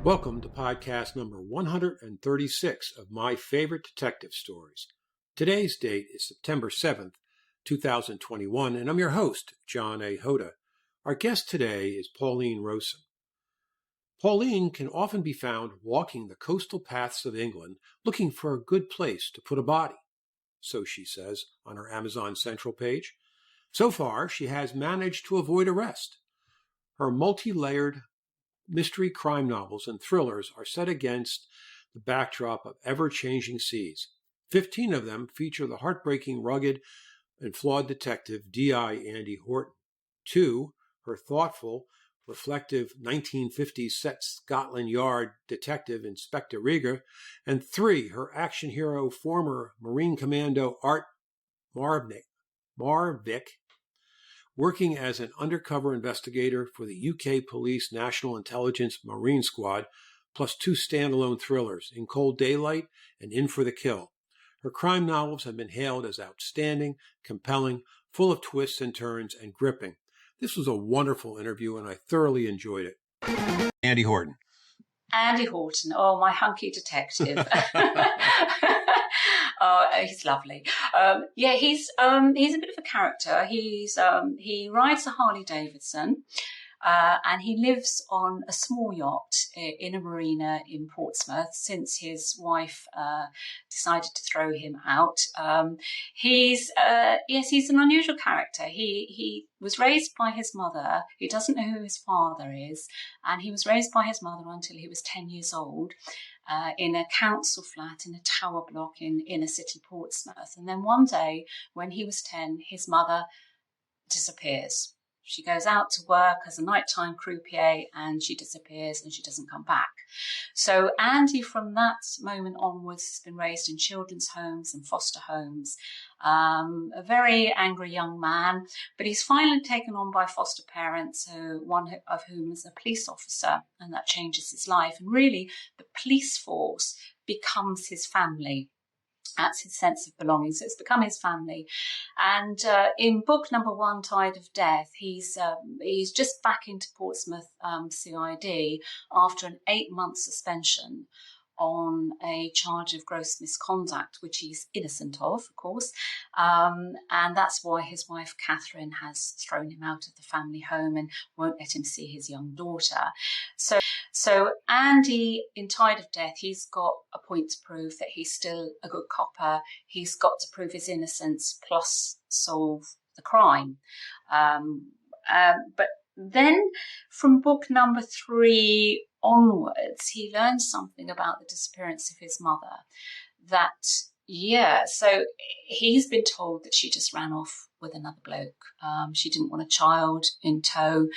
Welcome to podcast number 136 of My Favorite Detective Stories. Today's date is September 7th, 2021, and I'm your host, John A. Hoda. Our guest today is Pauline Rowson. Pauline can often be found walking the coastal paths of England looking for a good place to put a body, so she says on her Amazon Central page. So far, she has managed to avoid arrest. Her multi-layered mystery crime novels and thrillers are set against the backdrop of ever-changing seas. 15 of them feature the heartbreaking, rugged, and flawed detective D.I. Andy Horton. 2, her thoughtful, reflective 1950s set Scotland Yard detective Inspector Ryga. And 3, her action hero, former Marine Commando Art Marvik, working as an undercover investigator for the UK Police National Intelligence Marine Squad, plus 2 standalone thrillers, In Cold Daylight and In for the Kill. Her crime novels have been hailed as outstanding, compelling, full of twists and turns, and gripping. This was a wonderful interview, and I thoroughly enjoyed it. Andy Horton. Andy Horton, oh, my hunky detective. Oh, he's lovely. He's a bit of a character. He rides a Harley Davidson, and he lives on a small yacht in a marina in Portsmouth since his wife decided to throw him out. He's an unusual character. He was raised by his mother. He doesn't know who his father is, and he was raised by his mother until he was 10 years old. In a council flat in a tower block in inner city Portsmouth. And then one day, when he was 10, his mother disappears. She goes out to work as a nighttime croupier and she disappears and she doesn't come back. So Andy, from that moment onwards, has been raised in children's homes and foster homes. A very angry young man, but he's finally taken on by foster parents, one of whom is a police officer, and that changes his life. And really, the police force becomes his family. That's his sense of belonging. So it's become his family. And in book number 1, Tide of Death, he's just back into Portsmouth CID after an 8-month suspension on a charge of gross misconduct, which he's innocent of course. And that's why his wife, Catherine, has thrown him out of the family home and won't let him see his young daughter. So Andy, in Tide of Death, he's got a point to prove that he's still a good copper. He's got to prove his innocence plus solve the crime. But then from book number 3 onwards, he learns something about the disappearance of his mother. So he's been told that she just ran off with another bloke. She didn't want a child in tow.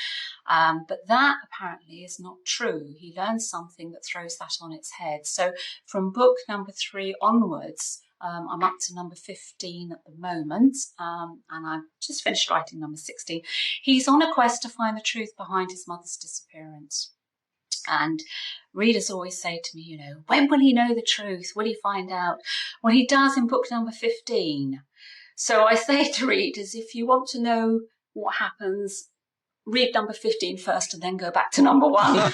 But that apparently is not true. He learns something that throws that on its head. So from book number 3 onwards, I'm up to number 15 at the moment, and I've just finished writing number 16. He's on a quest to find the truth behind his mother's disappearance. And readers always say to me, when will he know the truth? Will he find out? Well, he does in book number 15. So I say to readers, if you want to know what happens, read number 15 first and then go back to number 1.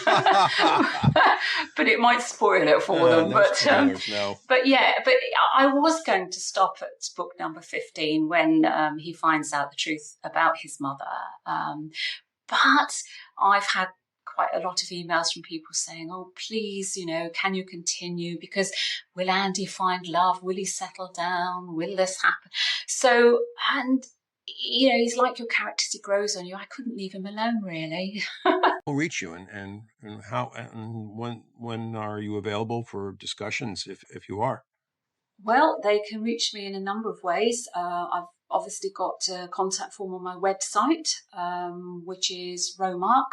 But it might spoil it for them. But I was going to stop at book number 15 when he finds out the truth about his mother. But I've had quite a lot of emails from people saying, oh, please, can you continue? Because will Andy find love? Will he settle down? Will this happen? So, and he's like your character as he grows on you. I couldn't leave him alone, really. We'll reach you, and how and when are you available for discussions, if you are? Well, they can reach me in a number of ways. I've obviously got a contact form on my website, which is Rowmark,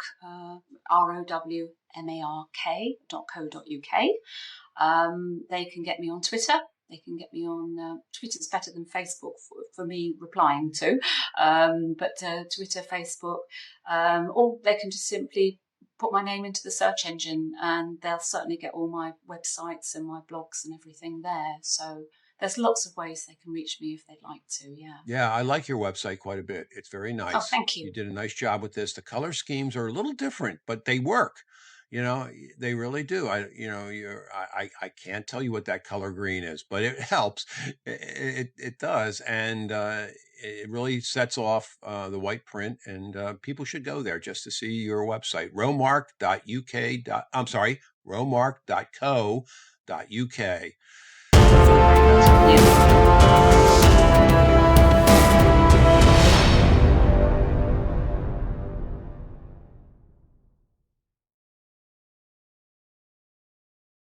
rowmark.co.uk. They can get me on Twitter. They can get me on Twitter's better than Facebook for me replying to, but Twitter, Facebook, or they can just simply put my name into the search engine and they'll certainly get all my websites and my blogs and everything there. So there's lots of ways they can reach me if they'd like to, yeah. Yeah, I like your website quite a bit. It's very nice. Oh, thank you. You did a nice job with this. The color schemes are a little different, but they work. They really do. I can't tell you what that color green is, but it helps. It does. And it really sets off the white print, and people should go there just to see your website, rowmark.co.uk. Yeah.